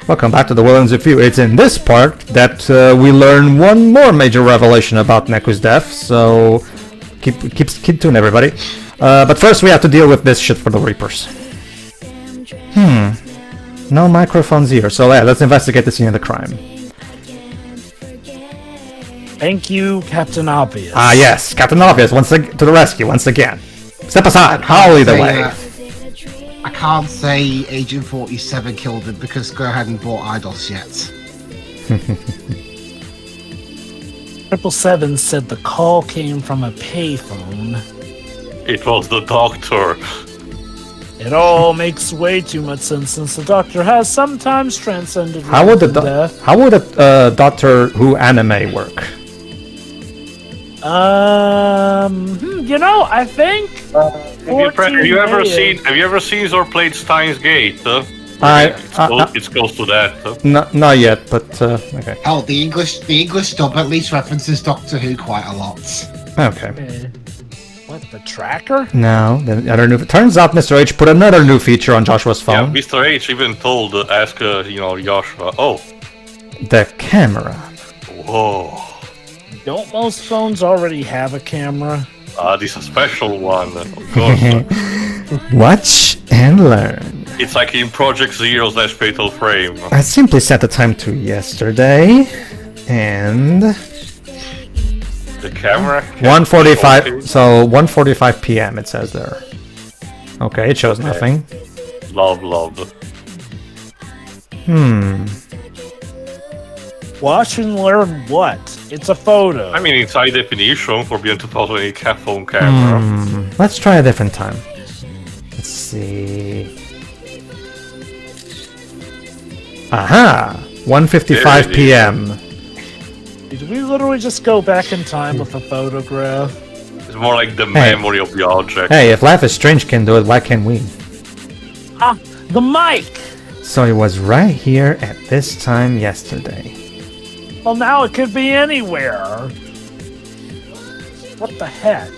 Welcome back to the Wilderness Review. It's in this part that we learn one more major revelation about Neku's death, so keep tuned, everybody. But first we have to deal with this shit for the Reapers. No microphones here, so yeah, let's investigate the scene of the crime. Thank you, Captain Obvious. Ah yes, Captain Obvious, to the rescue once again. Step aside, I'll lead the way. I can't say Agent 47 killed him because go ahead and bought IDOS yet. 777 said the call came from a payphone. It was the doctor. It all makes way too much sense since the doctor has sometimes transcended How would death. How would a Doctor Who anime work? You know, I think. Have you ever seen or played Steins Gate? It's close to that. Not yet, but okay. Hell, the English dub at least references Doctor Who quite a lot. Okay. What, the tracker? No, the other new. Turns out Mr. H put another new feature on Joshua's phone. Yeah, Mr. H even told ask Joshua. Oh, the camera. Whoa. Don't most phones already have a camera? This is a special one, of course. Watch and learn. It's like in Project Zero/Fatal Frame. I simply set the time to yesterday, and the camera. 1:45. Okay. So 1:45 p.m. It says there. Okay, it shows nothing. Love. Watch and learn what? It's a photo. I mean, it's high definition for being 2008 phone camera. Let's try a different time. Let's see. Aha! 1:55 p.m. Did we literally just go back in time with a photograph? It's more like the memory of the object. Hey, if Life is Strange can do it, why can't we? Ah, the mic! So it was right here at this time yesterday. Well, now it could be anywhere. What the heck?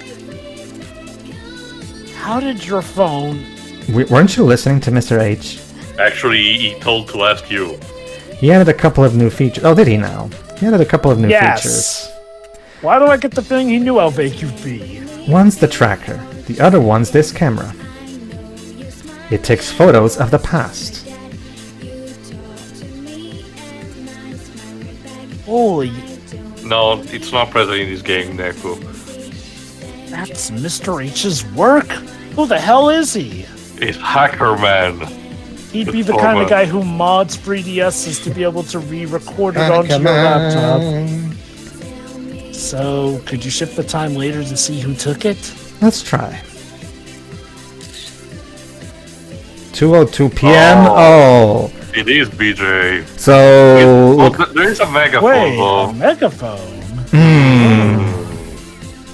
How did your phone... Weren't you listening to Mr. H? Actually, he told to ask you. He added a couple of new features. Oh, did he now? He added a couple of new features. Why do I get the feeling he knew how vague you'd be? One's the tracker. The other one's this camera. It takes photos of the past. Holy... No, it's not present in this game, Neku. That's Mr. H's work? Who the hell is he? It's Hacker Man. He'd be the kind of guy who mods 3DSs to be able to re-record it onto your laptop. So, could you shift the time later to see who took it? Let's try. 2:02 p.m. Oh. It is BJ. So there is a megaphone. Wait, though. a megaphone?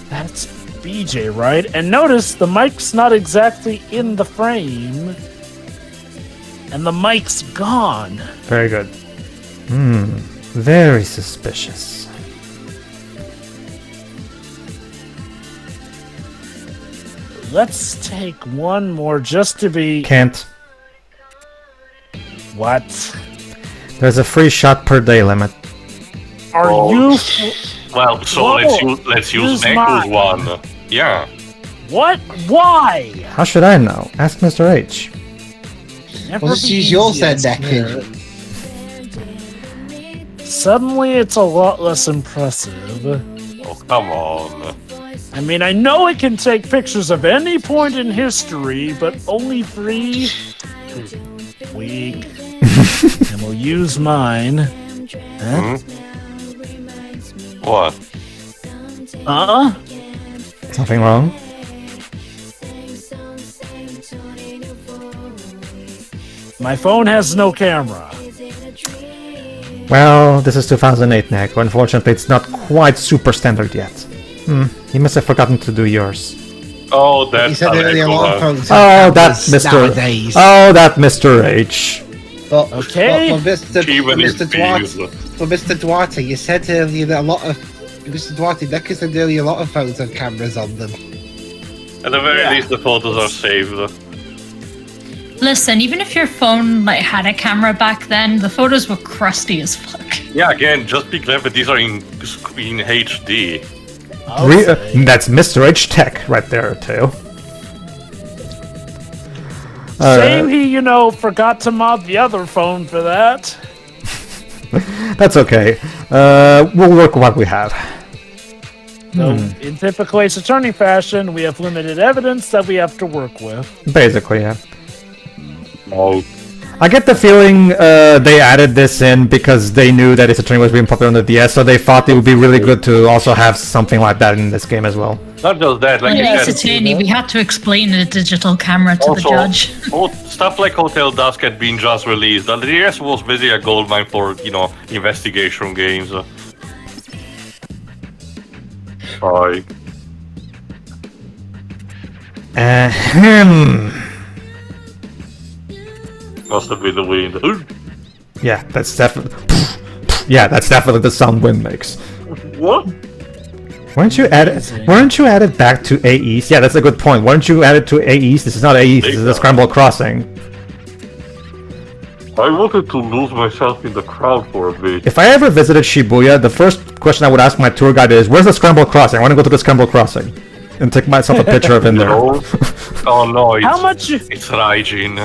That's BJ, right? And notice the mic's not exactly in the frame. And the mic's gone. Very good. Very suspicious. Let's take one more just to be... Can't. What? There's a free shot per day limit. Are you... Well, so let's use Neku's one. Yeah. What? Why? How should I know? Ask Mr. H. Never Well, just use yours then, Neku. Suddenly it's a lot less impressive. Oh, come on. I mean, I know it can take pictures of any point in history, but only 3? Weak. And we'll use mine. Huh? What? Something wrong? My phone has no camera. Well, this is 2008, Neku. Unfortunately, it's not quite super standard yet. You must have forgotten to do yours. Oh, that's He said earlier a lot of phones that Mr. nowadays. Oh, that Mr. H. But, Okay. But for Mr. Duarte, you said earlier that a lot of Mr. Duarte, Neku said earlier a lot of phones have cameras on them. At the very least, the photos are saved. Listen, even if your phone had a camera back then, the photos were crusty as fuck. Yeah, again, just be glad that these are in HD. That's Mr. H Tech right there, Teo. Shame he, forgot to mod the other phone for that. That's okay. We'll work with what we have. So, in typical Ace Attorney fashion, we have limited evidence that we have to work with. Basically, yeah. Oh. I get the feeling they added this in because they knew that Ace Attorney was being popular on the DS, so they thought it would be really good to also have something like that in this game as well. Not just that, like you Ace said, Attorney, we had to explain the digital camera to the judge. Stuff like Hotel Dusk had been just released. The DS was busy a goldmine for, investigation games. Hi. Must have been the wind. Yeah, that's definitely. Yeah, that's definitely the sound wind makes. What? Weren't you added back to AEs? Yeah, that's a good point. Weren't you added to AEs? This is not AEs. This is a Scramble Crossing. I wanted to lose myself in the crowd for a bit. If I ever visited Shibuya, the first question I would ask my tour guide is, "Where's the Scramble Crossing? I want to go to the Scramble Crossing," and take myself a picture of in there. Oh no! How much? It's Raijin.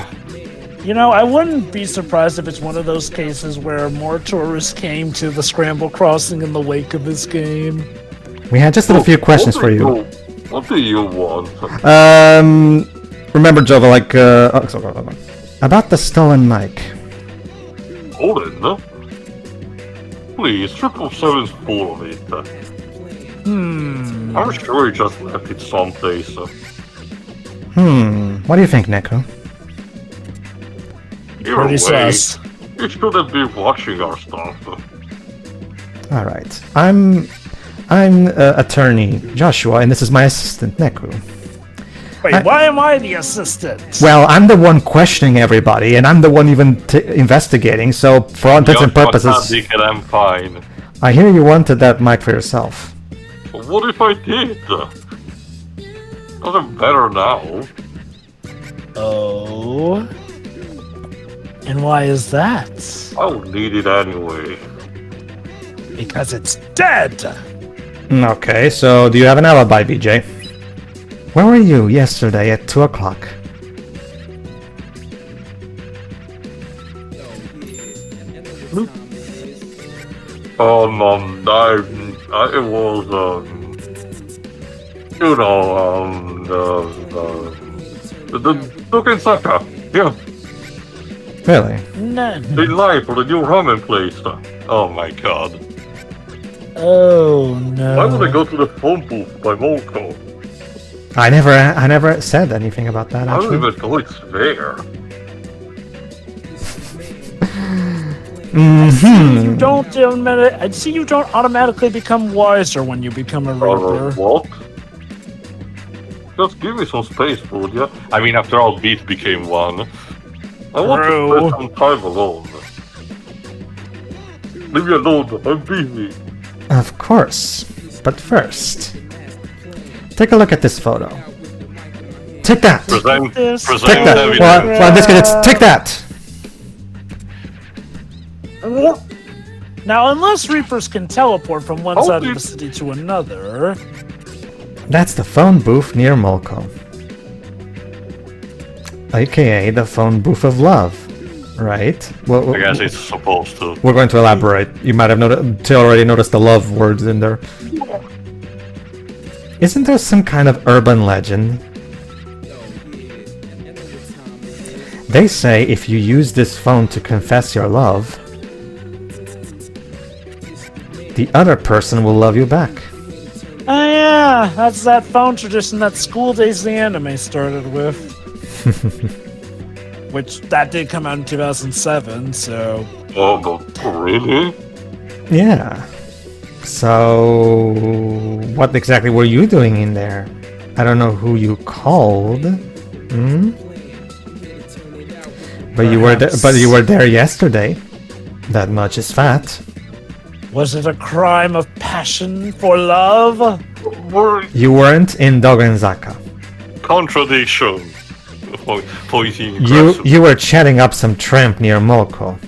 I wouldn't be surprised if it's one of those cases where more tourists came to the Scramble Crossing in the wake of this game. We had just a few questions for you. What do you want? Remember, Jova, about the stolen mic. Stolen? Please, 777's full of it. I'm sure he just left it someplace. What do you think, Neku? Pretty sus. He shouldn't be watching our stuff. Alright. I'm attorney Joshua, and this is my assistant, Neku. Wait, why am I the assistant? Well, I'm the one questioning everybody, and I'm the one even investigating, so for all intents and purposes... I'm fine. I hear you wanted that mic for yourself. What if I did? Doesn't matter now. Oh... And why is that? I'll need it anyway. Because it's dead! Okay, so do you have an alibi, BJ? Where were you yesterday at 2 o'clock? I was, the Dukensaka, yeah. Really? No. They live for the new ramen place. Oh my god. Oh no. Why would I go to the phone booth by Molko? I never said anything about that, I don't actually. even know it's there. I see you don't automatically become wiser when you become a Reaper. What? Just give me some space, would ya? I mean, after all, Beat became one. I want to spend some time alone. Leave me alone, I'm busy. Of course. But first, take a look at this photo. Take that! Present Take that! evidence. Well, in this case, it's take that! Now, unless Reapers can teleport from one side of the city to another... That's the phone booth near Molko. AKA the phone booth of love. Right? Well, I guess it's supposed to. We're going to elaborate. You might have already noticed the love words in there. Isn't there some kind of urban legend? They say if you use this phone to confess your love, the other person will love you back. Oh yeah, that's that phone tradition that School Days the anime started with. Which, that did come out in 2007, so... Oh, but really? Yeah. So... what exactly were you doing in there? I don't know who you called. But you were there yesterday. That much is fat. Was it a crime of passion for love? You weren't in Dogenzaka. Contradiction. pointing. You were chatting up some tramp near Molko.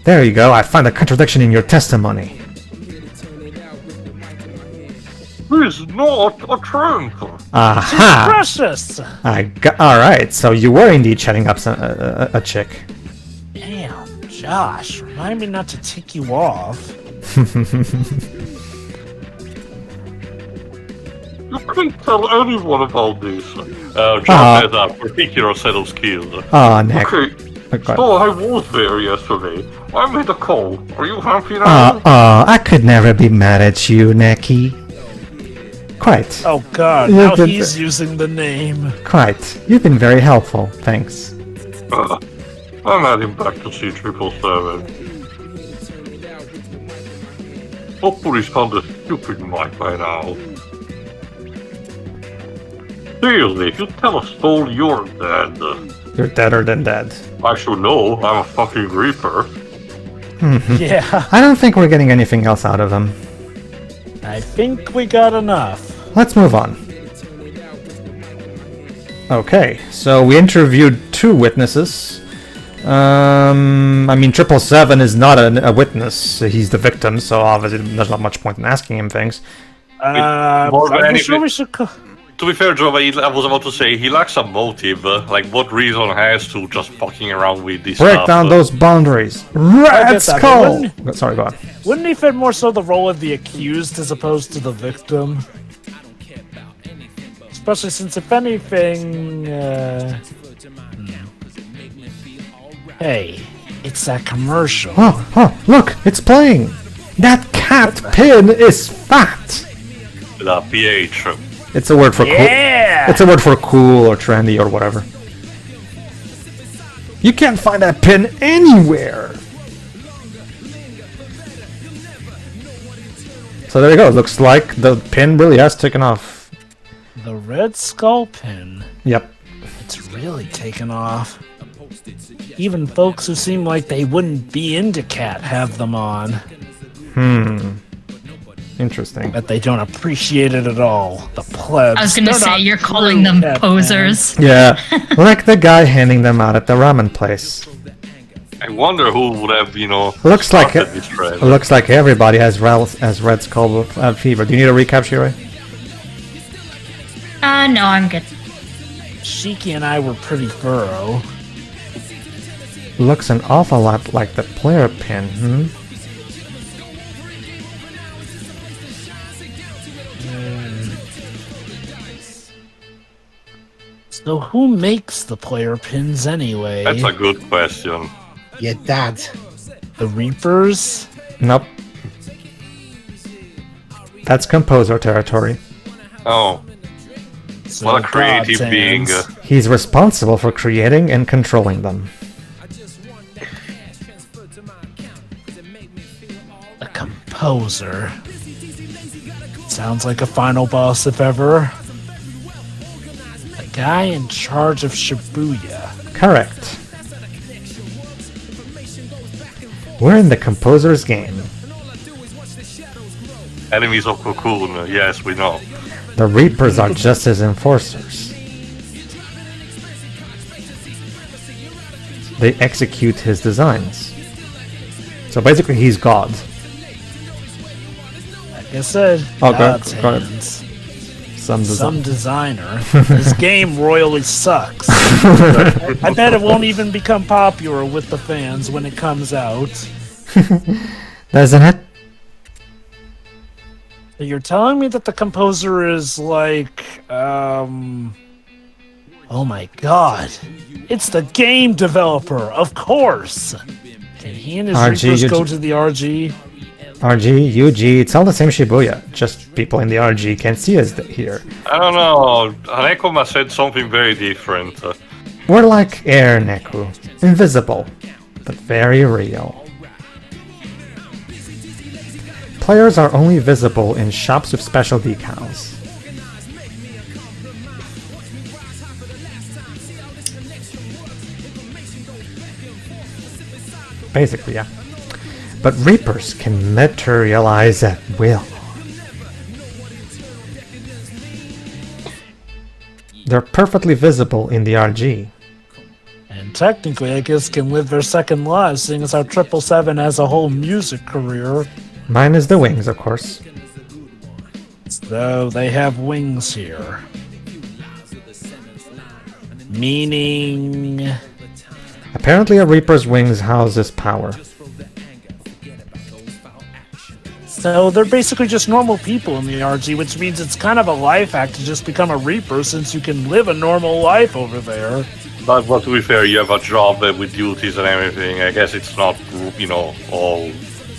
There you go, I find a contradiction in your testimony. He's not a tramp. Aha! Precious! Alright, so you were indeed chatting up some, a chick. Damn, Josh, remind me not to tick you off. You can't tell anyone about this. John has a particular set of skills. Nick. Okay, so I was there yesterday. I made a call. Are you happy now? I could never be mad at you, Neki. Quite. Oh god, now he's using the name. Quite. You've been very helpful, thanks. I'm heading back to see 777. Hopefully he's found the stupid mic by now. Seriously, if you tell a soul you're dead... You're deader than dead. I should know, I'm a fucking Reaper. Yeah. I don't think we're getting anything else out of them. I think we got enough. Let's move on. Okay, so we interviewed 2 witnesses. I mean, 777 is not a witness. He's the victim, so obviously there's not much point in asking him things. I'm sure we should... To be fair, Joe, I was about to say, he lacks a motive. Like, what reason has to just fucking around with this Break stuff? down those boundaries. Red Skull! Sorry, go on. Wouldn't he fit more so the role of the accused as opposed to the victim? Especially since, if anything, Hey, it's that commercial. Oh, look, it's playing! That cat pin is fat! The PH. It's a word for cool. It's a word for cool or trendy or whatever. You can't find that pin anywhere! So there you go, looks like the pin really has taken off. The Red Skull pin. Yep. It's really taken off. Even folks who seem like they wouldn't be into cat have them on. Interesting. But they don't appreciate it at all. The plebs. I was gonna say, you're calling them posers. Yeah, like the guy handing them out at the ramen place. I wonder who would have, Looks like this trend. looks like everybody has Red Skull fever. Do you need a recap, Shirei? No, I'm good. Shiki and I were pretty thorough. Looks an awful lot like the player pin, So who makes the player pins anyway? That's a good question. Your dad. The Reapers? Nope. That's composer territory. Oh. So What a creative God's being. hands. He's responsible for creating and controlling them. A composer. Sounds like a final boss if ever. A guy in charge of Shibuya. Correct. We're in the composer's game. Enemies of Cocoon, yes, we know. The Reapers are just his enforcers. They execute his designs. So basically he's God. Like I said, Oh, God's go ahead. hands. Some Some designer. This game royally sucks. I bet it won't even become popular with the fans when it comes out. Doesn't it? You're telling me that the composer is like, oh my god. It's the game developer, of course! Can he and his RG, Reapers you go j- to the RG? RG, UG, it's all the same Shibuya. Just people in the RG can't see us here. I don't know. Hanekoma said something very different. We're like air, Neku. Invisible, but very real. Players are only visible in shops with special decals. Basically, yeah. But Reapers can materialize at will. They're perfectly visible in the RG. technically, I guess, can live their second lives, seeing as how 777 has a whole music career. Mine is the wings, of course. So they have wings here. Meaning... Apparently a Reaper's wings houses power. So they're basically just normal people in the RG, which means it's kind of a life hack to just become a Reaper, since you can live a normal life over there. But to be fair, you have a job with duties and everything. I guess it's not, all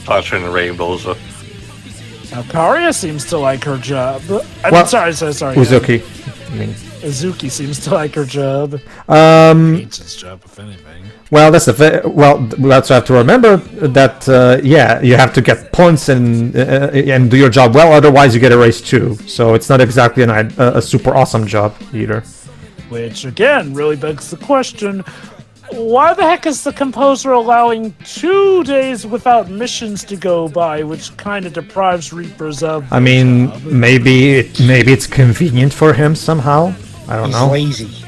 sunshine and rainbows. Now, Karia seems to like her job. Well, sorry. Uzuki. I mean, Izuki seems to like her job. Hates his job, if anything. Well, that's we also have to remember that you have to get points and do your job well. Otherwise, you get a raise too. So it's not exactly a super awesome job either. Which again really begs the question: why the heck is the composer allowing 2 days without missions to go by, which kind of deprives Reapers of? I mean, maybe it's convenient for him somehow. I don't know. He's lazy.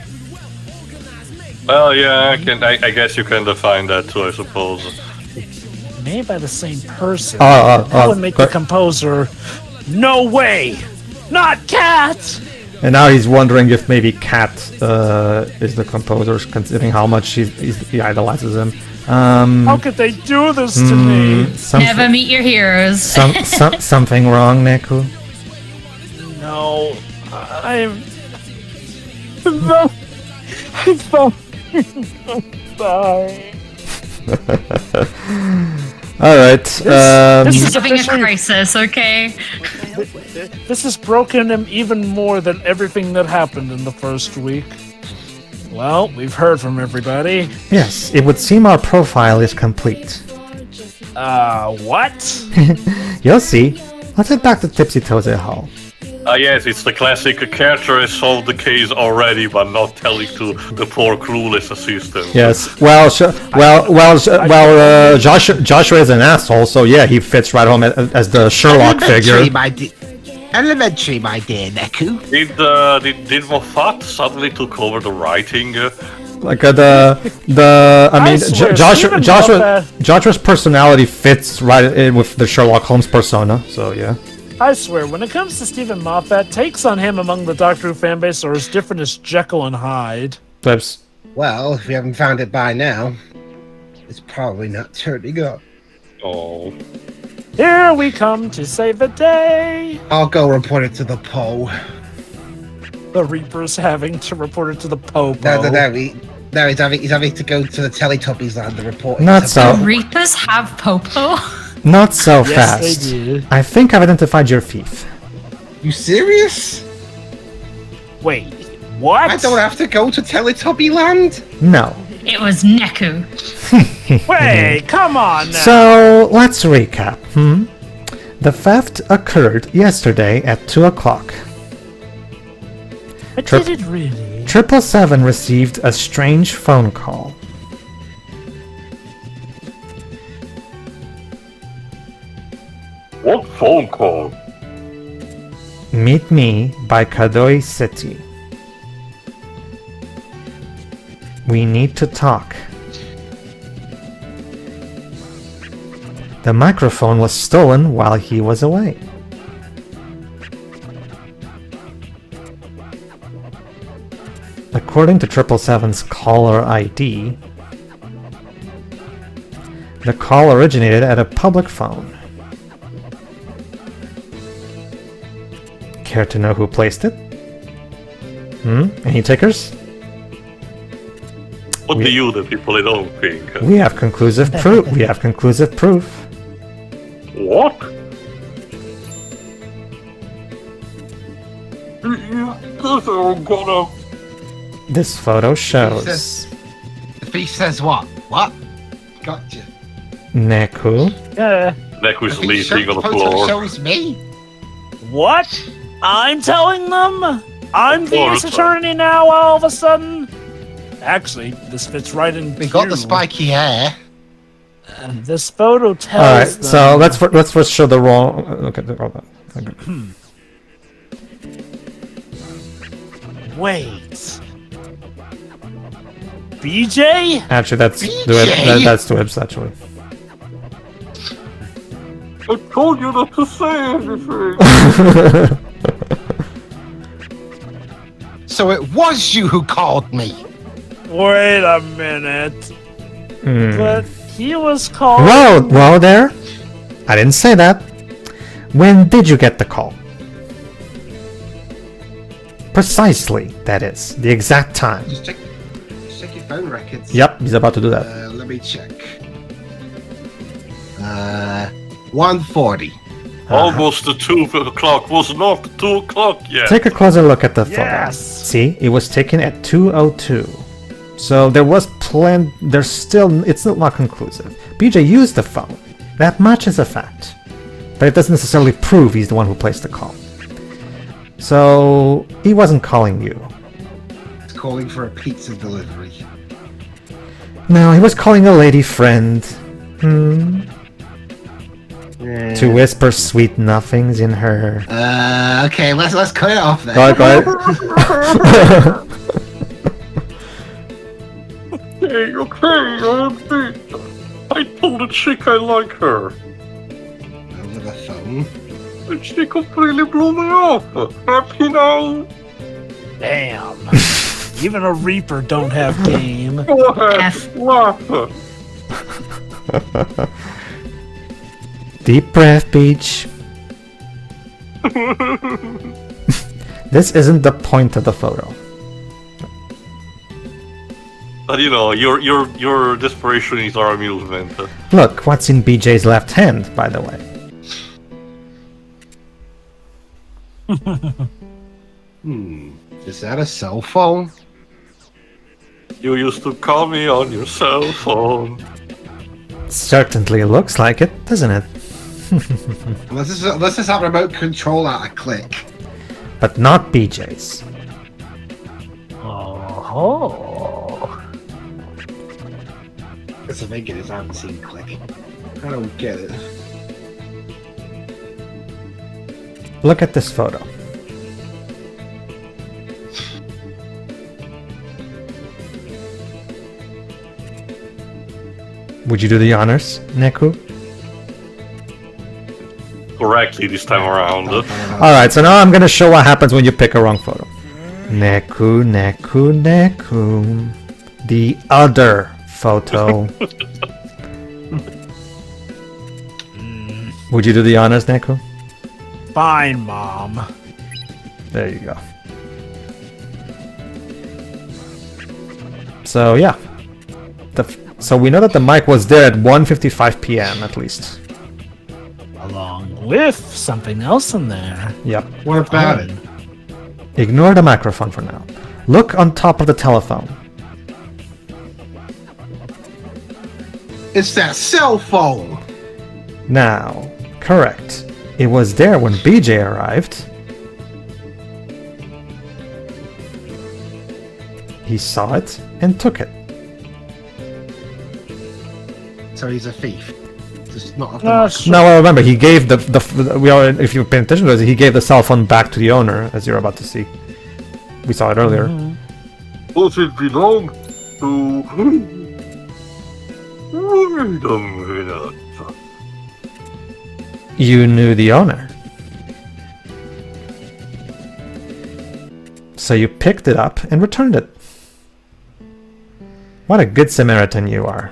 Well, yeah, I guess you can define that too, I suppose. Made by the same person. That would make the composer. No way! Not Cat! And now he's wondering if maybe Cat is the composer, considering how much he idolizes him. How could they do this to me? Never meet your heroes. Something wrong, Neku? No, I'm so sorry. All right. This is Having a crisis, okay? This has broken him even more than everything that happened in the first week. Well, we've heard from everybody. Yes, it would seem our profile is complete. What? You'll see. Let's head back to Tipsy Toes Hall. Yes, it's the classic character has solved the case already, but not telling to the poor clueless assistant. Yes. Joshua is an asshole, so yeah, he fits right home as the Sherlock figure. Elementary, my dear Neku. Did Moffat suddenly took over the writing? Joshua's personality fits right in with the Sherlock Holmes persona, so yeah. I swear, when it comes to Stephen Moffat, takes on him among the Doctor Who fanbase are as different as Jekyll and Hyde. Clips. Well, if we haven't found it by now, it's probably not turning up. Oh. Here we come to save the day. I'll go report it to the Poe. The Reaper's having to report it to the Pope. No, he's having to go to the Teletubbies land to report it. Not so. The Reapers have Popo? Not so Yes, fast. they did. I think I've identified your thief. You serious? Wait, what? I don't have to go to Teletubby land? No. It was Neku. Wait, come on now. So, let's recap. The theft occurred yesterday at 2 o'clock. But did it really? 777 received a strange phone call. What phone call? Meet me by Kadoi City. We need to talk. The microphone was stolen while he was away. According to 777's caller ID, the call originated at a public phone. Care to know who placed it? Any takers? What do you, the people, don't think? We have conclusive proof. What? This photo shows The thief says what? What? Gotcha. Neku. Neku's sleeping on the Photo floor. shows me. What? I'm telling them? I'm the course. Ace Attorney now all of a sudden? Actually, this fits right in. We got the spiky hair. This photo tells Alright, them. so let's first show the wrong. Okay, hold on. Okay. Wait. BJ? Actually, that's BJ? that's Twibs, actually. I told you not to say anything. So it was you who called me. Wait a minute. But he was called. Whoa there. I didn't say that. When did you get the call? Precisely, that is. The exact time. Just check your phone records. Yep, he's about to do that. Let me check. 1:40. Almost the 2 o'clock was not 2 o'clock yet. Take a closer look at the photo. Yes. See, it was taken at 2:02. So there was it's still not conclusive. BJ used the phone. That much is a fact. But it doesn't necessarily prove he's the one who placed the call. So he wasn't calling you. It's calling for a pizza delivery. No, he was calling a lady friend. To whisper sweet nothings in her. Okay, let's cut it off then. Go ahead. Okay. I told the chick I like her. Over the phone. And she completely blew me off. Happy now? Damn. Even a Reaper don't have game. Go ahead, laugh. Deep breath, Peach. This isn't the point of the photo. But you know, your desperation is our amusement. Look, what's in BJ's left hand, by the way. Is that a cell phone? You used to call me on your cell phone. Certainly looks like it, doesn't it? Let's just have remote control out of click. But not BJ's. Oh. It's a big it. I haven't seen click. I don't get it. Look at this photo. Would you do the honors, Neku? Correctly this time around. Alright, so now I'm gonna show what happens when you pick a wrong photo. Neku, Neku, Neku. The other photo. Would you do the honors, Neku? Fine, Mom. There you go. So yeah. So we know that the mic was there at 1:55 p.m. at least. Along with something else in there. Yep. What about it? Ignore the microphone for now. Look on top of the telephone. It's that cell phone. Now, correct. It was there when BJ arrived. He saw it and took it. So he's a thief. Just not off the No, mark. sure. Now, well, remember, he gave if you pay attention to this, he gave the cell phone back to the owner, as you're about to see. We saw it earlier. Does it belong to... Wait a minute. You knew the owner. So you picked it up and returned it. What a good Samaritan you are.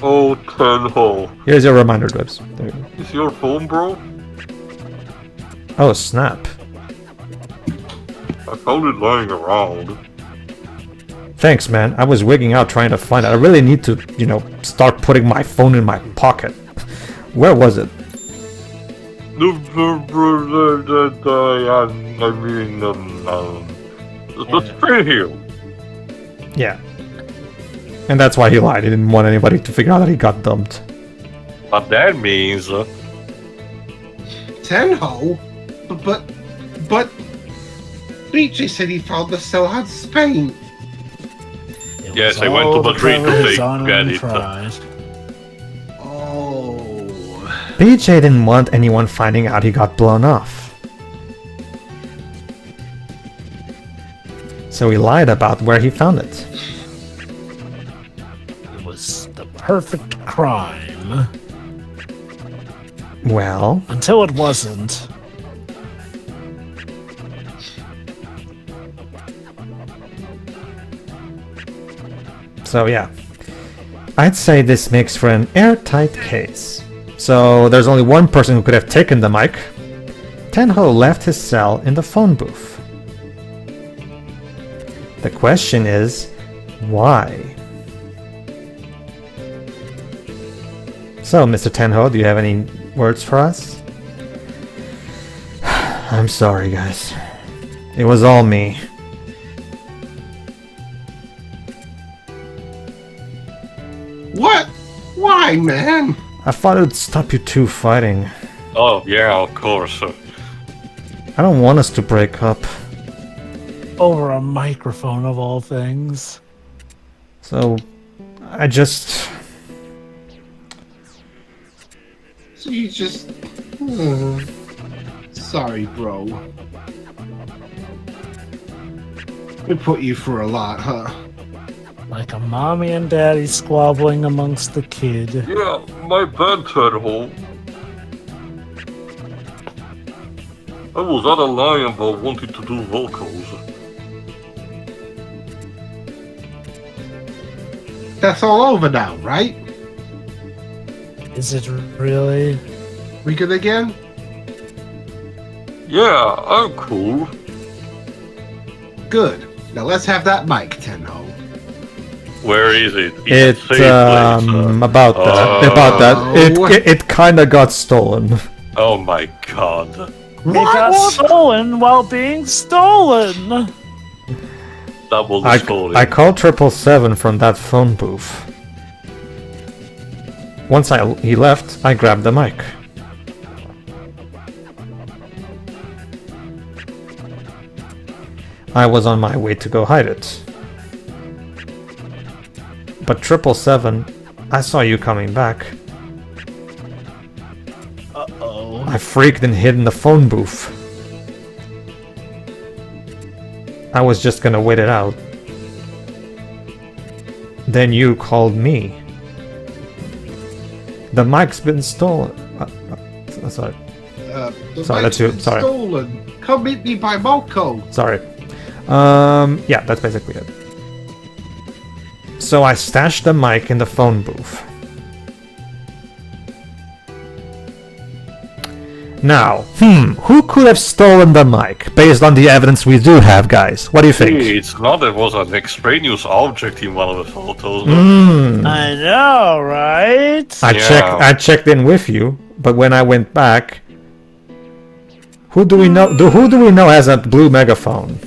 Oh, Tenho. Here's your reminder, Dwibs. There you go. Is your phone broke? Oh, snap. I found it lying around. Thanks, man. I was wigging out trying to find it. I really need to, start putting my phone in my pocket. Where was it? Let's stay here. Yeah. And that's why he lied. He didn't want anybody to figure out that he got dumped. But that means... Tenho? But... BJ said he found the cell out of Spain. It Yes, was I went to all the Madrid to clothes take- on get and it. tried. Oh... BJ didn't want anyone finding out he got blown off. So he lied about where he found it. It was the perfect crime. Well, Until it wasn't. so yeah. I'd say this makes for an airtight case. So there's only one person who could have taken the mic. Tenho left his cell in the phone booth. The question is, why? So, Mr. Tenho, do you have any words for us? I'm sorry, guys. It was all me. What? Why, man? I thought it would stop you two fighting. Oh, yeah, of course. I don't want us to break up. Over a microphone of all things. So, I just... So you just... Sorry, bro. We put you through a lot, huh? Like a mommy and daddy squabbling amongst the kid. Yeah, my bad, Pedro. I was out of line about wanting to do vocals. That's all over now, right? Is it really? We good again? Yeah, I'm cool. Good. Now let's have that mic, Tenho. Where is it? It, Safe place, about that. It kinda got stolen. Oh my god. It got stolen while being stolen! Double the story. I called 777 from that phone booth. Once he left, I grabbed the mic. I was on my way to go hide it. But 777, I saw you coming back. Uh-oh. I freaked and hid in the phone booth. I was just gonna wait it out. Then you called me. The mic's been stolen. Sorry. The Sorry, mic's that's you. been Sorry. Stolen. Come meet me by Moko. Sorry. Yeah, that's basically it. So I stashed the mic in the phone booth. Now, who could have stolen the mic, based on the evidence we do have, guys? What do you think? It's not there was an extraneous object in one of the photos. I know, right? I checked in with you, but when I went back, who do we know? Who do we know has a blue megaphone?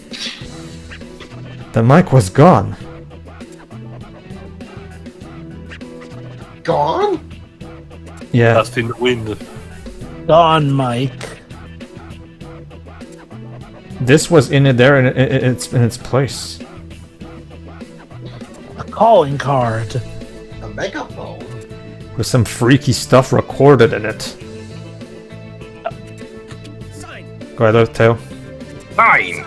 The mic was gone. Gone? Yeah. Dust in the wind. Gone, Mike. This was in it there, and it's in its place. A calling card. A megaphone? With some freaky stuff recorded in it. Go ahead, Teo. Sign!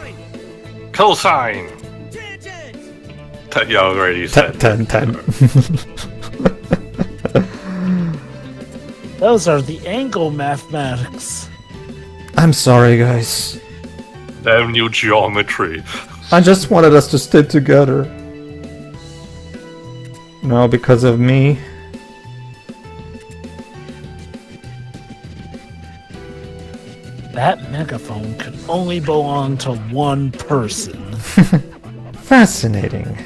Cosine! Yeah, already said. 10. Those are the angle mathematics. I'm sorry, guys. Damn new geometry. I just wanted us to stay together. No, because of me. That megaphone could only belong to one person. Fascinating.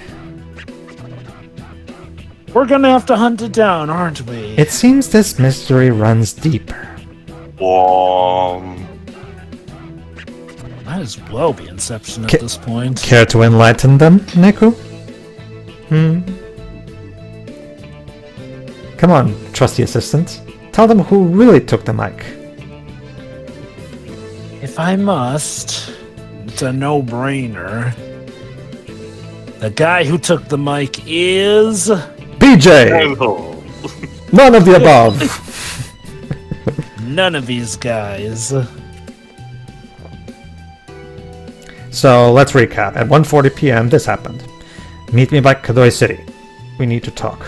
We're gonna have to hunt it down, aren't we? It seems this mystery runs deeper. Might as well be Inception at this point. Care to enlighten them, Neku? Come on, trusty assistant. Tell them who really took the mic. If I must, it's a no-brainer. The guy who took the mic is... BJ! None of the above! None of these guys. So let's recap. At 1:40 p.m. this happened. Meet me by Kadoi City. We need to talk.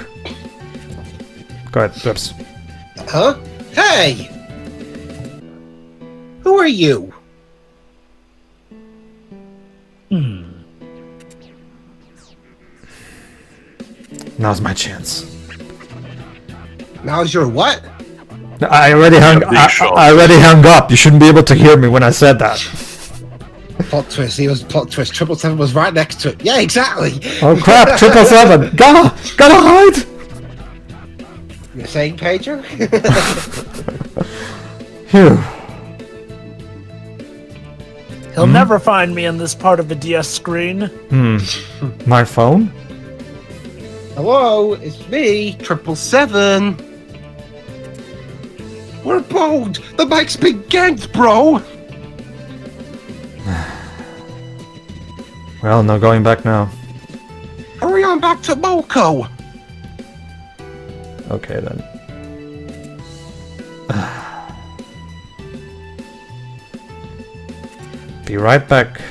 Go ahead, Drips. Huh? Hey! Who are you? Now's my chance. Now's your what? I already hung. I already hung up. You shouldn't be able to hear me when I said that. Plot twist. He was plot twist. 777 was right next to it. Yeah, exactly. Oh crap! 777. Gotta hide. You're saying, Pedro? Phew. He'll never find me in this part of the DS screen. My phone? Hello, it's me, 777. We're boned. The mic's been ganked, bro. Well, no going back now. Hurry on back to Moko. Okay then. Be right back,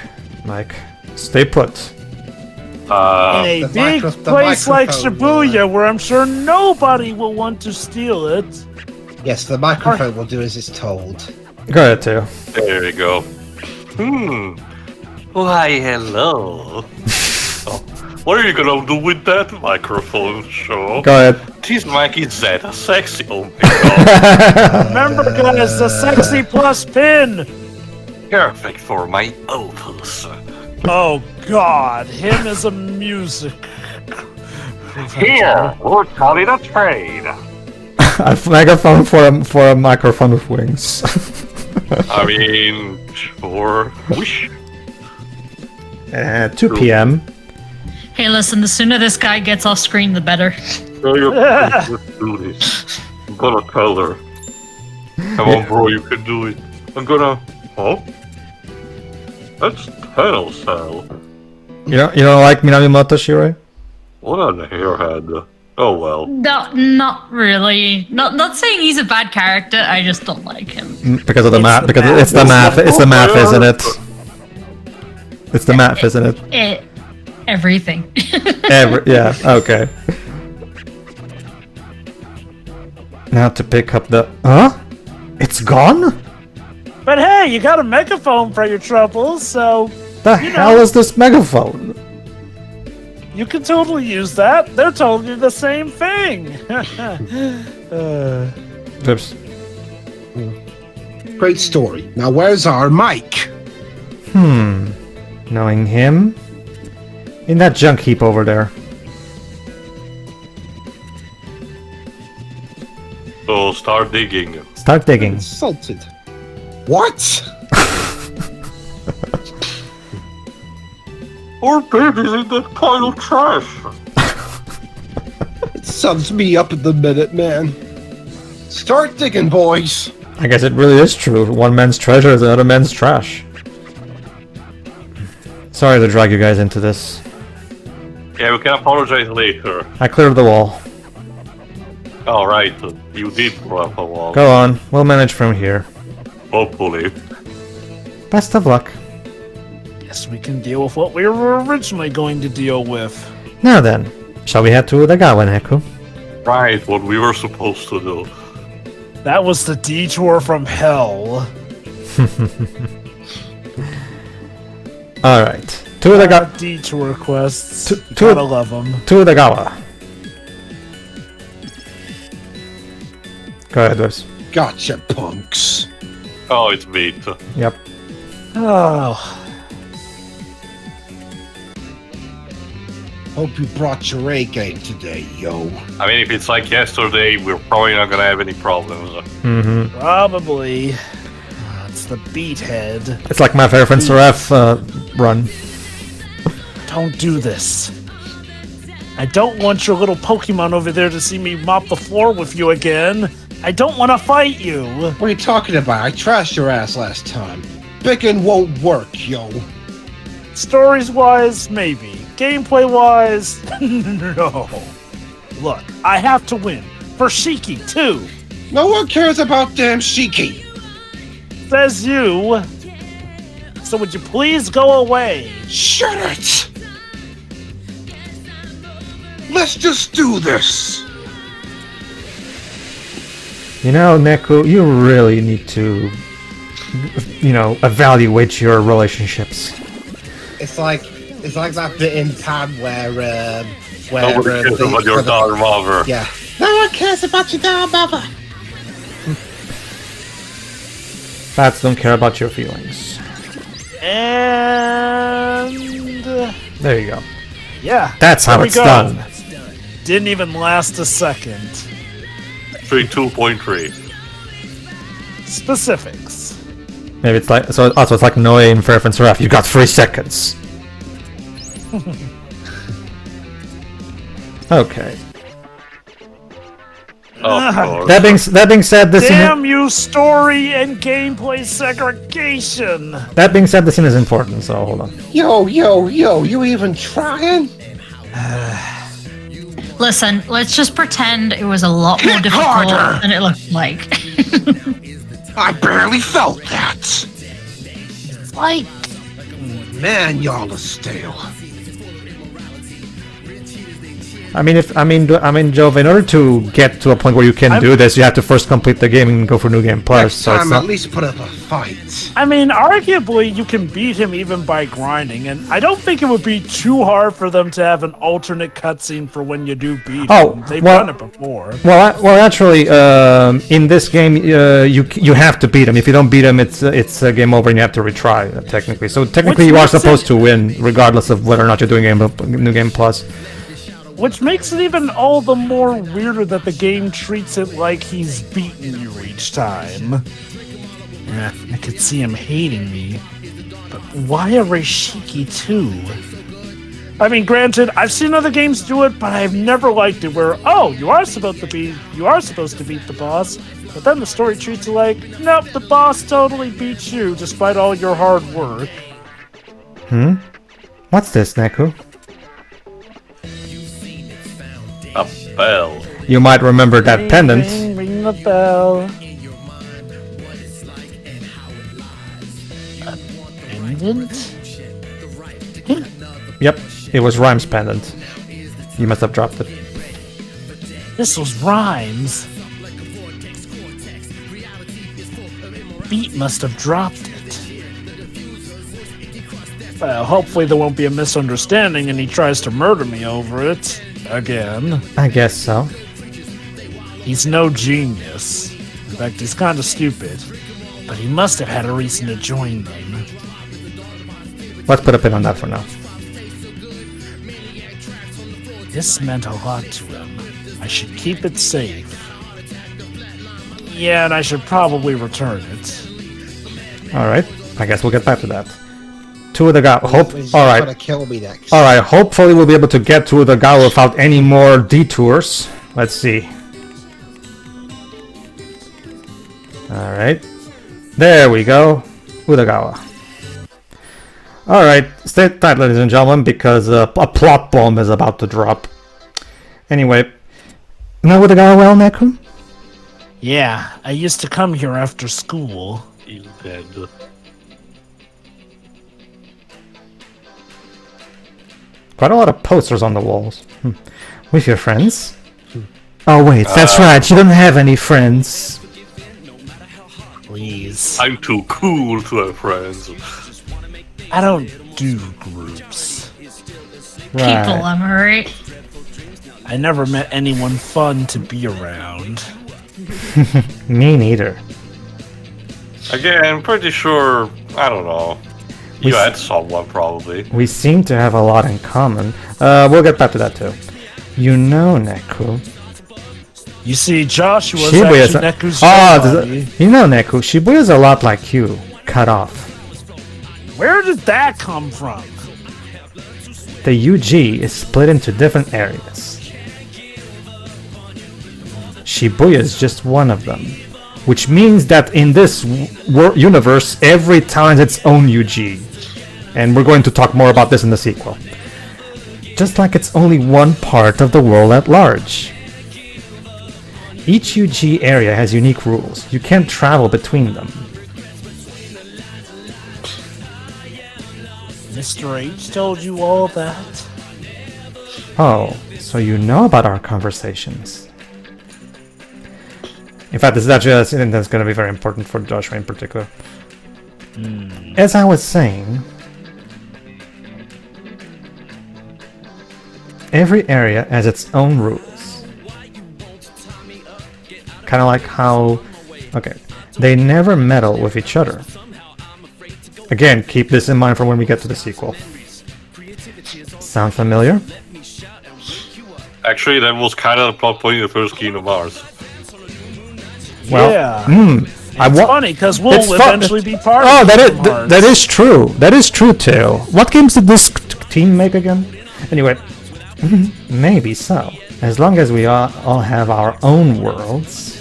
Mike. Stay put. In a The big place like Shibuya, where I'm sure nobody will want to steal it. Yes, the microphone will do as it's told. Go ahead, too. There you go. Why, hello. Oh, what are you gonna do with that microphone, show? Go ahead. This mic is that sexy. Oh my god. Remember, guys, the sexy plus pin. Perfect for my opus. Oh God, him as a music. Here, we'll call it a trade. A megaphone for a microphone with wings. I mean, sure. Wish. 2 p.m. Hey, listen, the sooner this guy gets off screen, the better. Let's do this. I'm gonna tell her. Come on, bro, you can do it. I'm gonna. Oh? That's Tail Cell. You don't like Minamimoto Shiroi? What an airhead. Oh well. No, not really. Not saying he's a bad character. I just don't like him. Because of the math. Because it's the math. It's the math, isn't it? It's the math, isn't it? Everything. Yeah. Okay. Now to pick up the. Huh? It's gone? But hey, you got a megaphone for your troubles, so The hell is this megaphone? you can totally use that. They're totally the same thing. Oops. Great story. Now where's our mic? Knowing him? In that junk heap over there. So start digging. Start digging. Insulted. What? Our baby's in that pile of trash. It sums me up in the minute, man. Start digging, boys. I guess it really is true. One man's treasure is another man's trash. Sorry to drag you guys into this. Yeah, we can apologize later. I cleared the wall. Alright, you did throw up a wall. Go on. We'll manage from here. Hopefully. Best of luck. Guess we can deal with what we were originally going to deal with. Now then, shall we head to Udagawa, Neku? Right, what we were supposed to do. That was the detour from hell. Alright. To Udagawa. Detour quests. You To- gotta love them. To Udagawa. Go ahead, Wes. Gotcha, punks. Oh, it's meat. Yep. Oh, Hope you brought your A game today, yo. I mean, if it's like yesterday, we're probably not gonna have any problems. Mm-hmm. probably. It's the beathead. It's like my favorite Seraph run. Don't do this. I don't want your little Pokemon over there to see me mop the floor with you again. I don't want to fight you. What are you talking about? I trashed your ass last time. Picking won't work, yo. Stories-wise, maybe. Gameplay-wise, no. Look, I have to win. For Shiki, too. No one cares about damn Shiki. Says you. So would you please go away? Shut it! Let's just do this! You know, Neku, you really need to, evaluate your relationships. It's like that bit in Pan where Nobody cares about your daughter, mother. Yeah. No one cares about your daughter, mother. Fats don't care about your feelings. And There you go. yeah, That's how there we it's go. done. Didn't even last a second. 2.3. Specifics. Maybe it's like it's like Noe in Fair and Seraph. You got 3 seconds. Okay. Of course. That being said, the scene. Damn you, story and gameplay segregation. That being said, the scene is important. So hold on. Yo, you even trying? Listen, let's just pretend it was a lot more Hit difficult harder! than it looked like. I barely felt that! Like, Man, y'all are stale. I mean, Jove, in order to get to a point where you can do this, you have to first complete the game and go for New Game Plus. next So it's time not. at least put up a fight. I mean, arguably, you can beat him even by grinding, and I don't think it would be too hard for them to have an alternate cutscene for when you do beat Oh, him. They've well- done it before. Well, actually, in this game, you have to beat him. If you don't beat him, it's a game over, and you have to retry technically. So technically, Which you are makes it- supposed to win, regardless of whether or not you're doing New Game Plus. Which makes it even all the more weirder that the game treats it like he's beating you each time. Yeah, I could see him hating me. But why a Rashiki too? I mean, granted, I've seen other games do it, but I've never liked it where, oh, you are supposed to beat the boss, but then the story treats it like, nope, the boss totally beats you despite all your hard work. What's this, Neku? A bell. You might remember that pendant. Ring, ring the bell. Pendant? Yep, it was Rhyme's pendant. You must have dropped it. This was Rhymes. Beat must have dropped it. Well, hopefully there won't be a misunderstanding and he tries to murder me over it. Again. I guess so. He's no genius. In fact, he's kind of stupid. But he must have had a reason to join them. Let's put a pin on that for now. This meant a lot to him. I should keep it safe. Yeah, and I should probably return it. Alright, I guess we'll get back to that. To Udagawa. He's Alright. gonna kill me next. Alright, hopefully we'll be able to get to Udagawa without any more detours. Let's see. Alright. There we go. Udagawa. Alright, stay tight, ladies and gentlemen, because a plot bomb is about to drop. Anyway. Know Udagawa well, Neku? Yeah, I used to come here after school. He's dead. Quite a lot of posters on the walls. With your friends? Oh wait, that's right, you don't have any friends. Please. I'm too cool to have friends. I don't do groups. People, am I right? I never met anyone fun to be around. Me neither. Again, I'm pretty sure, I don't know. You had someone, probably. We seem to have a lot in common. We'll get back to that too. You know, Neku. You see, Joshua's Shibuya's actually Neku's oh, you know, Neku. Shibuya's a lot like you. Cut off. Where did that come from? The UG is split into different areas. Shibuya is just one of them. Which means that in this universe, every town has its own UG. And we're going to talk more about this in the sequel. Just like it's only one part of the world at large. Each UG area has unique rules. You can't travel between them. Mr. H told you all that? Oh, so you know about our conversations. In fact, this is actually something that's going to be very important for Joshua in particular. As I was saying, every area has its own rules. Kind of like how... Okay, they never meddle with each other. Again, keep this in mind for when we get to the sequel. Sound familiar? Actually, that was kind of the plot point in the first Kingdom Hearts. Well, yeah. It's funny because we'll eventually be part of it. That is true. That is true too. What games did this team make again? Anyway, maybe so. As long as we all have our own worlds.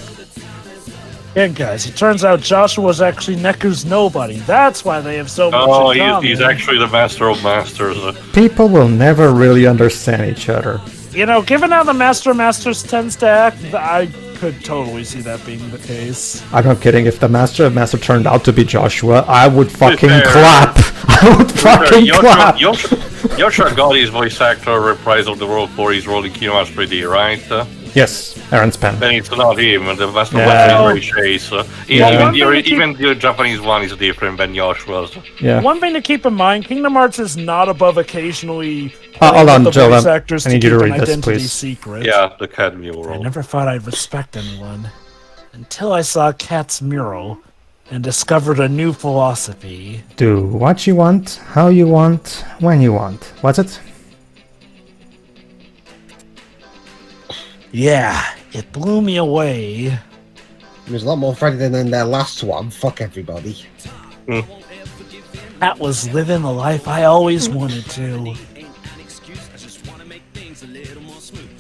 Yeah, guys, it turns out Joshua was actually Neku's nobody. That's why they have so much in common. He's actually the master of masters. People will never really understand each other. You know, given how the Master of Masters tends to act, I could totally see that being the case. I'm not kidding. If the Master of Master turned out to be Joshua, I would fucking clap. I would fucking clap. Joshua got his voice actor reprisal the role for his role in Kingdom Hearts 3D, right? Yes, Aaron's pen. Then it's not him, the Master of Weapon is very Chase. Even the Japanese one is different than Joshua's. Yeah. One thing to keep in mind, Kingdom Hearts is not above occasionally hold on, Joe. I need you to read this, please. Secret. Yeah, the cat mural. I never thought I'd respect anyone until I saw Cat's mural and discovered a new philosophy. Do what you want, how you want, when you want. What's it? Yeah, it blew me away. It was a lot more friendly than their last one. Fuck everybody. That was living the life I always wanted to.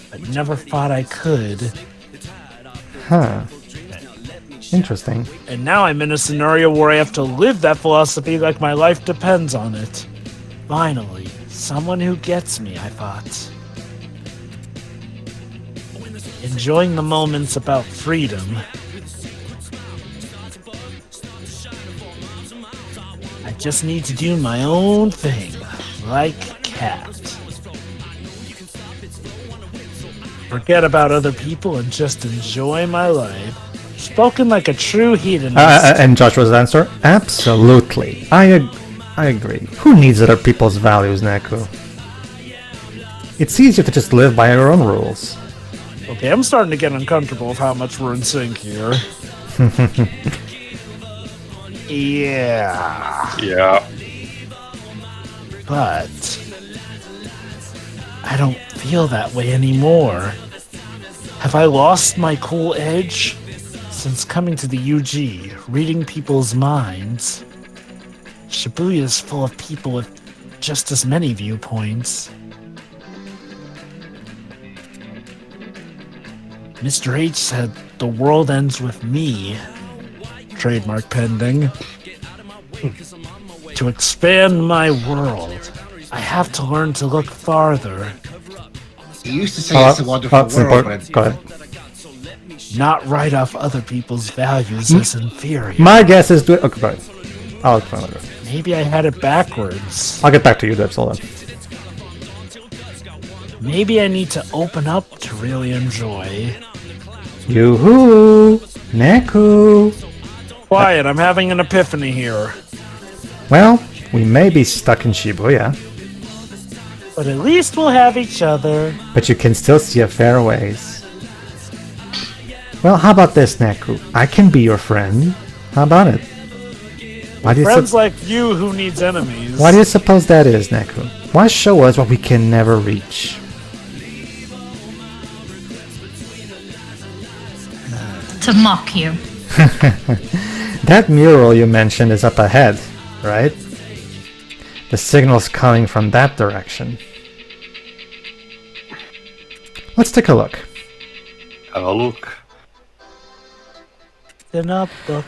But never thought I could. Huh. Interesting. And now I'm in a scenario where I have to live that philosophy like my life depends on it. Finally, someone who gets me, I thought. Enjoying the moments about freedom. I just need to do my own thing, like Cat. Forget about other people and just enjoy my life. Spoken like a true hedonist. And Joshua's answer? Absolutely. I agree. Who needs other people's values, Neku? It's easier to just live by your own rules. Okay, I'm starting to get uncomfortable with how much we're in sync here. Yeah. But I don't feel that way anymore. Have I lost my cool edge? Since coming to the UG, reading people's minds, Shibuya is full of people with just as many viewpoints. Mr. H said the world ends with me, trademark pending. To expand my world, I have to learn to look farther. He used to say it's a wonderful world, but go ahead. Not write off other people's values as inferior. My guess is... Okay, go ahead. I'll explain later. Maybe I had it backwards. I'll get back to you, Debs. Hold on. Maybe I need to open up to really enjoy. Yoo-hoo! Neku! Quiet, I'm having an epiphany here. Well, we may be stuck in Shibuya, But at least we'll have each other. but you can still see a fair ways. Well, how about this, Neku? I can be your friend. How about it? Why do you Friends like you who needs enemies. Why do you suppose that is, Neku? Why show us what we can never reach? To mock you. That mural you mentioned is up ahead, right? The signal's coming from that direction. Let's take a look. Have a look. In a book.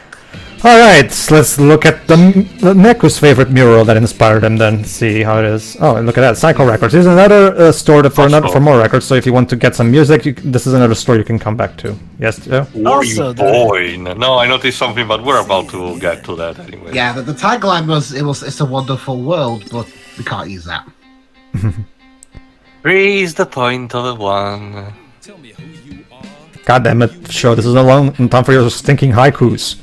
Alright, let's look at the Neku's favorite mural that inspired him, then see how it is. Oh, and look at that, Cycle Records. Here's another store for more records, so if you want to get some music, this is another store you can come back to. Yes, Joe? Also, boy. No, I noticed something, but we're about to get to that anyway. Yeah, the tagline was it's a wonderful world, but We can't use that. 3 is the point of 1. God damn it, show, this is a long time for your stinking haikus.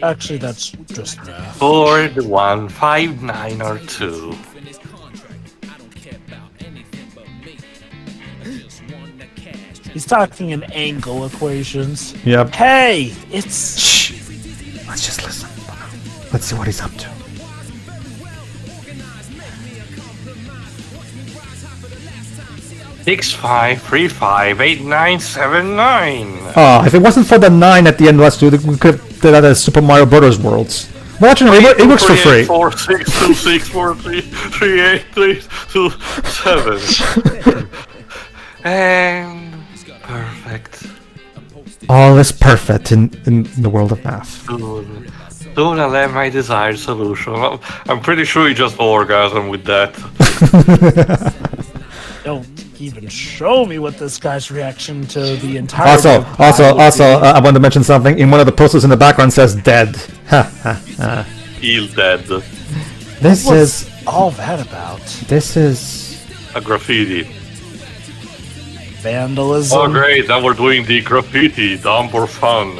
Actually, that's just math. 4, the 1, 5, 9, or 2. He's talking in angle equations. Yep. Hey, it's... Shh! Let's just listen. Let's see what he's up to. Six, 5, 3, 5, 8, 9, 7, 9. Oh, if it wasn't for the 9 at the end, let's do it. We could have did that as Super Mario Brothers Worlds. Well, actually, no, it works for free. 4, 6, 2, 6, 4, 3, 3, 8, 3, 2, 7. And perfect. All is perfect in the world of math. Soon I'll have my desired solution. I'm pretty sure you just orgasm with that. Don't even show me what this guy's reaction to the entire... Also, I want to mention something. In one of the posters in the background says dead. He's dead. This What's is... all that about? This is... A graffiti. Vandalism? Oh great, now we're doing the graffiti, dumb for fun.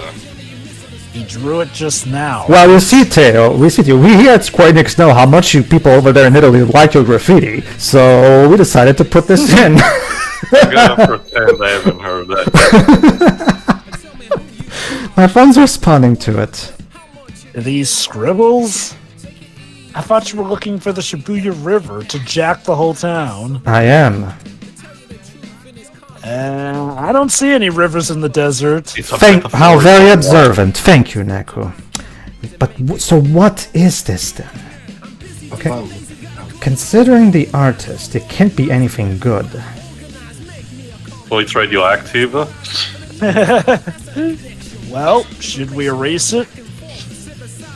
He drew it just now. Well, you see, Teo, we here at Square Enix know how much you people over there in Italy like your graffiti, so we decided to put this in. I'm gonna pretend I haven't heard that. My phone's responding to it. Are these scribbles? I thought you were looking for the Shibuya River to jack the whole town. I am. I don't see any rivers in the desert. It's a How metaphor. very observant. Thank you, Neku. But so what is this then? Okay. Considering the artist, it can't be anything good. So it's radioactive. Well, should we erase it?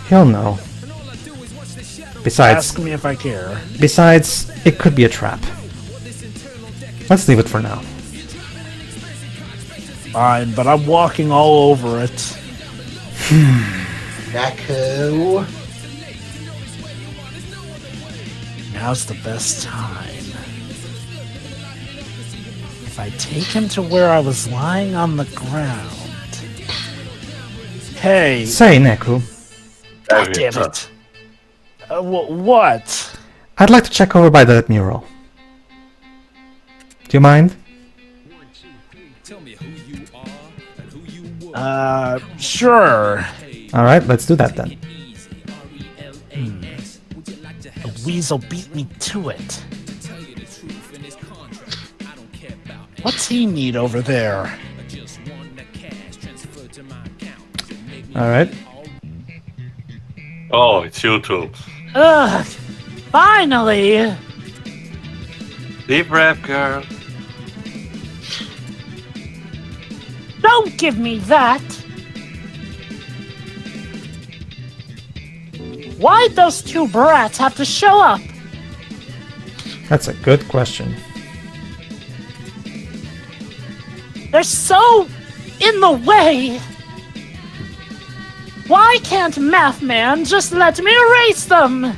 He'll know. Ask me if I care. Besides, it could be a trap. Let's leave it for now. Fine, but I'm walking all over it. Neku. Now's the best time. If I take him to where I was lying on the ground... Hey! Say, Neku, God damn it! What? I'd like to check over by that mural. Do you mind? Sure. Alright, let's do that then. The weasel beat me to it. What's he need over there? Alright. Oh, it's YouTube. Ugh! Finally! Deep breath, girl. Don't give me that! Why'd those two brats have to show up? That's a good question. They're so in the way! Why can't Math Man just let me erase them?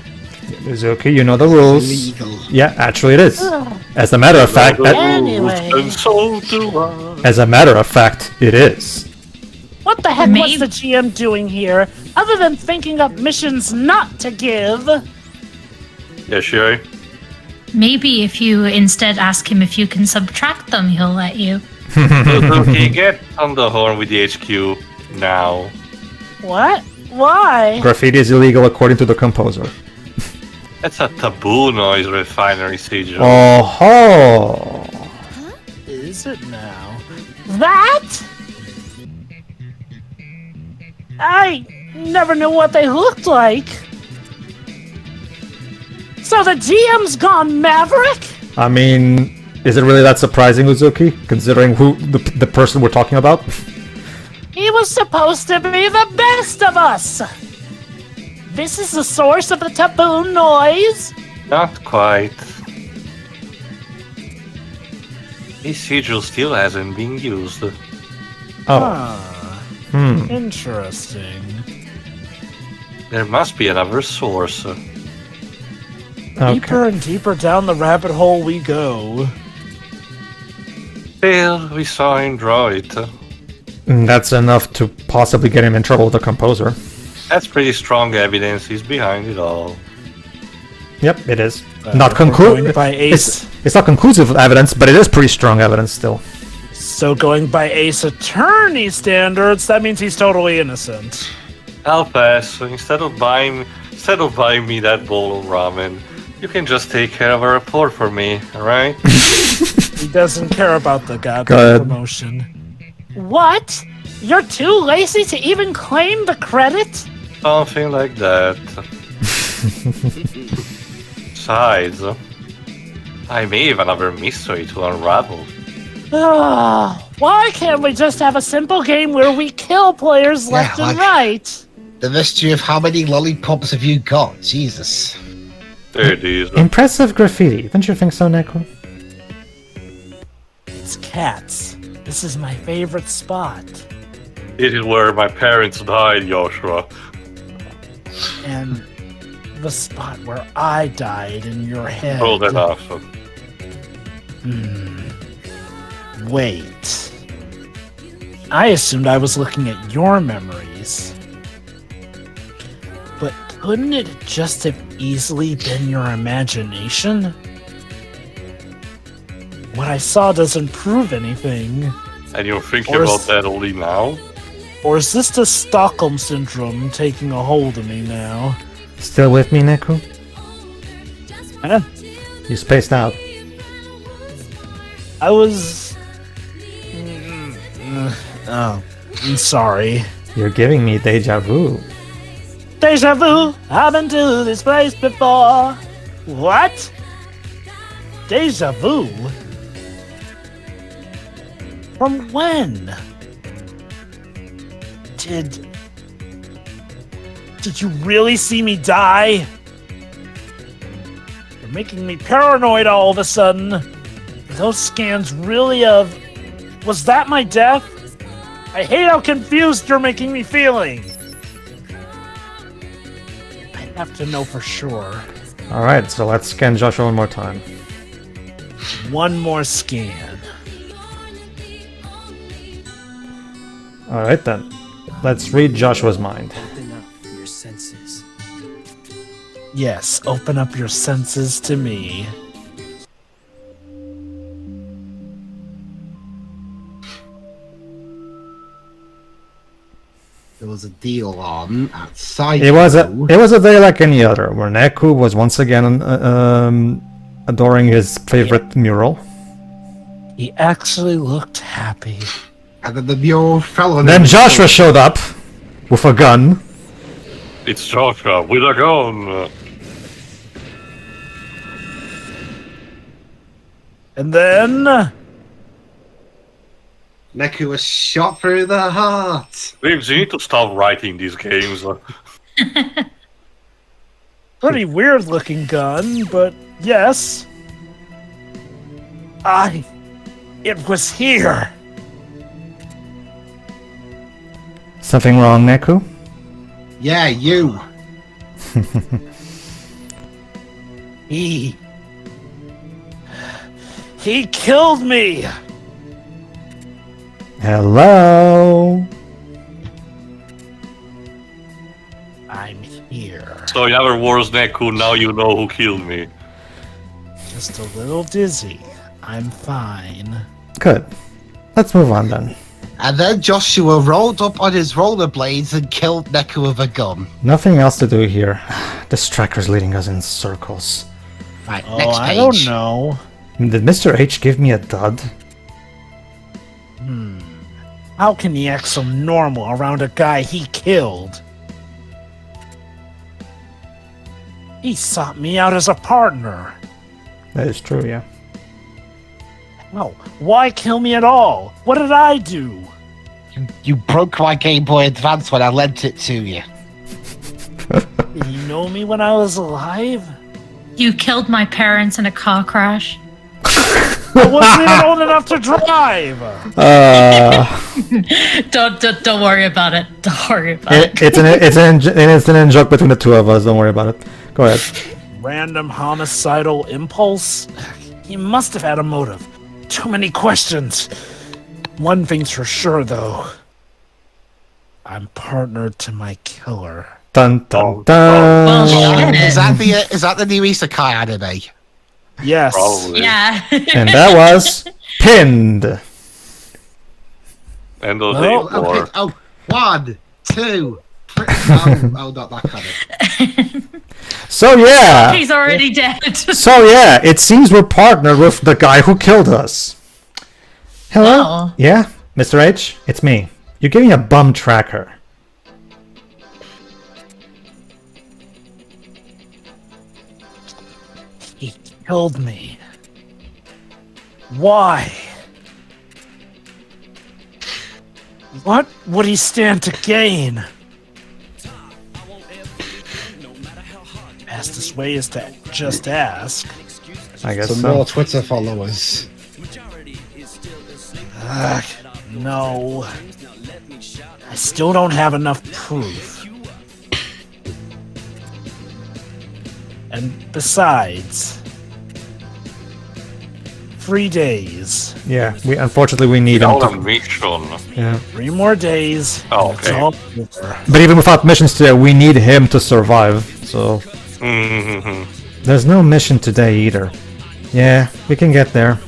Uzuki, you know the rules. Illegal. Yeah, actually it is. As a matter of fact, Anyway. And so do I. as a matter of fact, it is. What the heck Maybe- was the GM doing here, other than thinking up missions not to give? Yeah, sure. Maybe if you instead ask him if you can subtract them, he'll let you. Okay, get on the horn with the HQ now. What? Why? Graffiti is illegal according to the composer. That's a taboo noise, refinery sigil. Oh-ho! Is it now? That? I never knew what they looked like. So the GM's gone Maverick? I mean, is it really that surprising, Uzuki, considering who the person we're talking about? He was supposed to be the best of us! This is the source of the taboo noise? Not quite. This sigil still hasn't been used. Oh. Interesting. There must be another source. Deeper and deeper down the rabbit hole we go. Still, we saw him draw it. That's enough to possibly get him in trouble with the composer. That's pretty strong evidence he's behind it all. Yep, it is. Not Going conclusive. by Ace. It's not conclusive evidence, but it is pretty strong evidence still. So going by Ace Attorney standards, that means he's totally innocent. I'll pass. So instead of buying me that bowl of ramen, you can just take care of a report for me, alright? He doesn't care about the Go goddamn ahead. promotion. What? You're too lazy to even claim the credit? Something like that. Besides, I may have another mystery to unravel. Why can't we just have a simple game where we kill players left and like- right? The mystery of how many lollipops have you got? Jesus. There it is. Impressive graffiti, don't you think so, Neku? It's cats. This is my favorite spot. It is where my parents died, Joshua. And the spot where I died in your head. Roll that off. Wait. I assumed I was looking at your memories. But couldn't it just have easily been your imagination? What I saw doesn't prove anything. And you're thinking Or about is- that only now? Or is this the Stockholm Syndrome taking a hold of me now? Still with me, Neku? Huh? You spaced out. I was... Oh, I'm sorry. You're giving me deja vu. Deja vu, I've been to this place before. What? Deja vu? From when? Did you really see me die? You're making me paranoid all of a sudden. Are those scans really of... Was that my death? I hate how confused you're making me feeling. I have to know for sure. Alright, so let's scan Joshua one more time. One more scan. Alright then. Let's read Joshua's mind. Open up your senses. Yes, open up your senses to me. There was a deal on outside. It was a day like any other, where Neku was once again adoring his favorite mural. He actually looked happy. And then the mural fell on Then him. Joshua showed up with a gun. It's Joshua with a gun. And then... Neku was shot through the heart. James, you need to stop writing these games. Pretty weird looking gun, but yes. It was here. Something wrong, Neku? Yeah, you. He killed me. Hello? I'm here. So in other words, Neku, now you know who killed me. Just a little dizzy. I'm fine. Good. Let's move on then. And then Joshua rolled up on his rollerblades and killed Neku with a gun. Nothing else to do here. This tracker's leading us in circles. Right, Oh, next I page. don't know. Did Mr. H give me a dud? How can he act so normal around a guy he killed? He sought me out as a partner. That is true, yeah. No, why kill me at all? What did I do? You broke my Game Boy Advance when I lent it to you. Did you know me when I was alive? You killed my parents in a car crash. I wasn't even old enough to drive. Don't worry about it. Don't worry about it. It's an in joke between the two of us. Don't worry about it. Go ahead. random homicidal impulse? He must have had a motive. Too many questions. One thing's for sure, though. I'm partnered to my killer. Dun dun Well, dun. shit. Is that the new Isekai anime? Yes. Probably. Yeah. And that was pinned. End of No. the war. Oh, 1, 2, 3. Oh, not that kind of. So yeah. He's already dead. So yeah, it seems we're partnered with the guy who killed us. Hello? Oh. Yeah, Mr. H, it's me. You're giving a bum tracker. He killed me. Why? What would he stand to gain? Fastest way is to just ask. I guess Some so. more Twitter followers. Ugh, no. I still don't have enough proof. And besides, 3 days. Yeah, unfortunately we need him All to. on mission. Yeah. 3 more days. Oh, It's okay. all over. But even without missions today, we need him to survive. So Mm-hmm. there's no mission today either. Yeah, we can get there.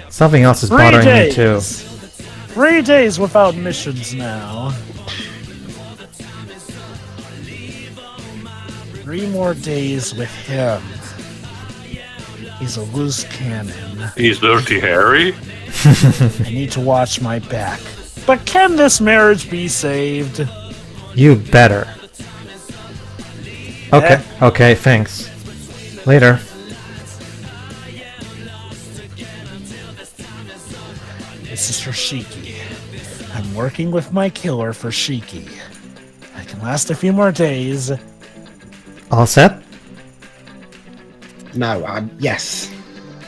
Something else is 3 bothering me days. too. 3 days without missions now. 3 more days with him. He's a loose cannon. He's Dirty Harry. I need to watch my back. But can this marriage be saved? You better. Okay, okay, thanks. Later. This is for Shiki. I'm working with my killer for Shiki. I can last a few more days. All set? No, yes.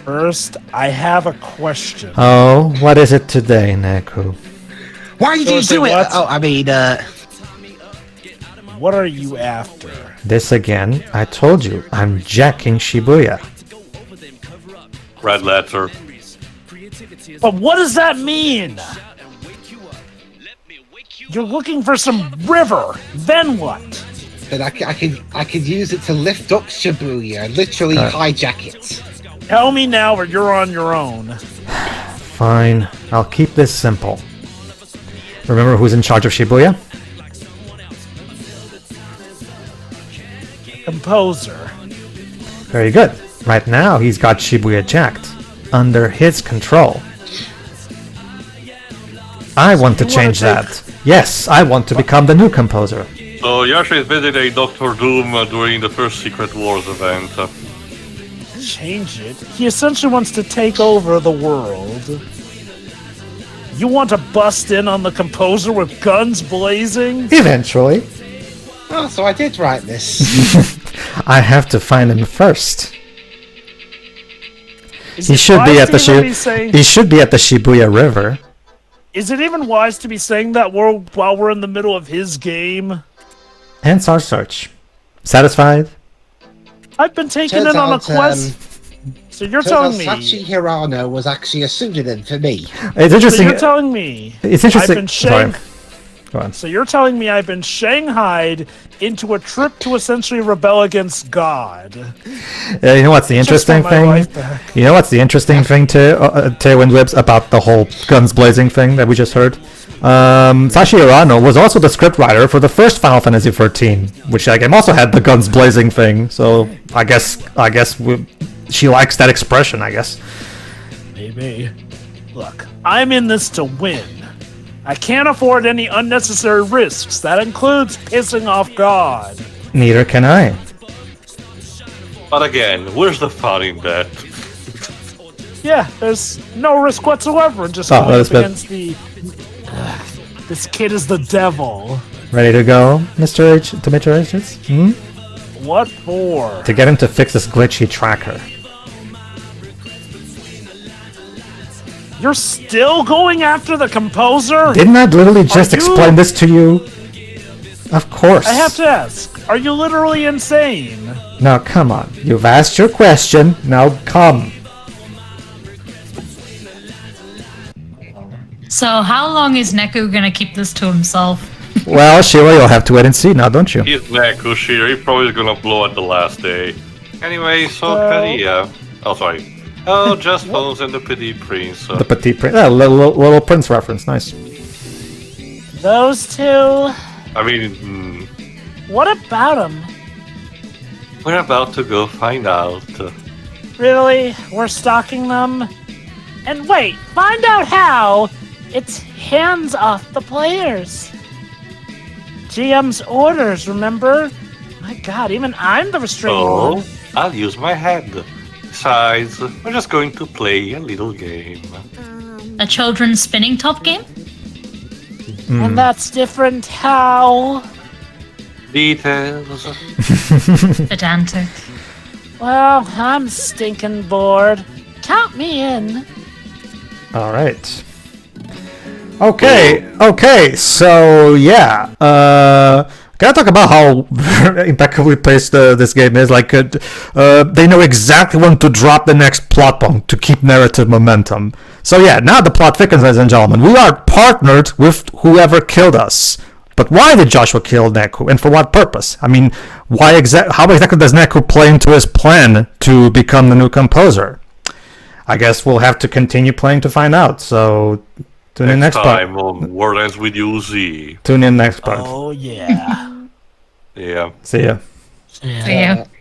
First, I have a question. Oh, what is it today, Neku? Why did you Say do it? what? Oh, I mean, What are you after? This again? I told you, I'm jacking Shibuya. Red letter. But what does that mean? You're looking for some river. Then what? But I could use it to lift up Shibuya and literally hijack it. Tell me now or you're on your own. Fine, I'll keep this simple. Remember who's in charge of Shibuya? Composer. Very good. Right now, he's got Shibuya jacked. Under his control. I want to You wanna change take- that. Yes, I want to become the new composer. So Yasha is visiting Doctor Doom during the first Secret Wars event. Change it? He essentially wants to take over the world. You want to bust in on the composer with guns blazing? Eventually. Oh, so I did write this. I have to find him first. Is He it should be wise at to the even be saying- he should be at the Shibuya River. Is it even wise to be saying that while we're in the middle of his game? Ends our search. Satisfied? I've been taken Turns in on a out, quest. So you're Turns out telling me. Sachi Hirano was actually a pseudonym for me. It's So interesting. you're telling me. It's interesting. I've been Sorry. Shang- Go on. So you're telling me I've been shanghaied into a trip to essentially rebel against God. You know what's the Just interesting want my life thing? back. You know what's the interesting thing to Tailwind Whips about the whole guns blazing thing that we just heard? Sashi Hirano was also the scriptwriter for the first Final Fantasy XIII, which that game also had the guns blazing thing. So I guess she likes that expression. I guess. Maybe. Look, I'm in this to win. I can't afford any unnecessary risks. That includes pissing off God. Neither can I. But again, where's the fun in that? Yeah, there's no risk whatsoever in just Oh, going that's up bad. against the... This kid is the devil. Ready to go, Mr. H. to Mr. H? Hmm? What for? To get him to fix this glitchy tracker. You're still going after the composer? Didn't I literally just you- explain this to you? Of course. I have to ask, are you literally insane? Now, come on. You've asked your question. Now, come. So how long is Neku gonna keep this to himself? Well, Sheila, you'll have to wait and see now, don't you? He's Neku, Sheila. He's probably gonna blow at the last day. Anyway, so Padilla. Oh, sorry. Oh, just Bones and the Petit Prince. The Petit Prince. Yeah, little Prince reference. Nice. Those two? I mean, What about them? we're about to go find out. Really? We're stalking them? And wait, find out how? It's hands off the players. GM's orders, remember? My god, even I'm the restraining Oh, one. I'll use my head. Besides, we're just going to play a little game. A children's spinning top game? And that's different how? Details. Pedantic. Well, I'm stinking bored. Count me in. All right. Okay, so yeah, gotta talk about how impeccably placed this game is. Like, they know exactly when to drop the next plot point to keep narrative momentum. So yeah, now the plot thickens, ladies and gentlemen. We are partnered with whoever killed us. But why did Joshua kill Neku, and for what purpose? I mean, how exactly does Neku play into his plan to become the new composer? I guess we'll have to continue playing to find out. So tune in next time part. on World Ends With You Z. Tune in next part. Oh, yeah. Yeah. See ya. For you.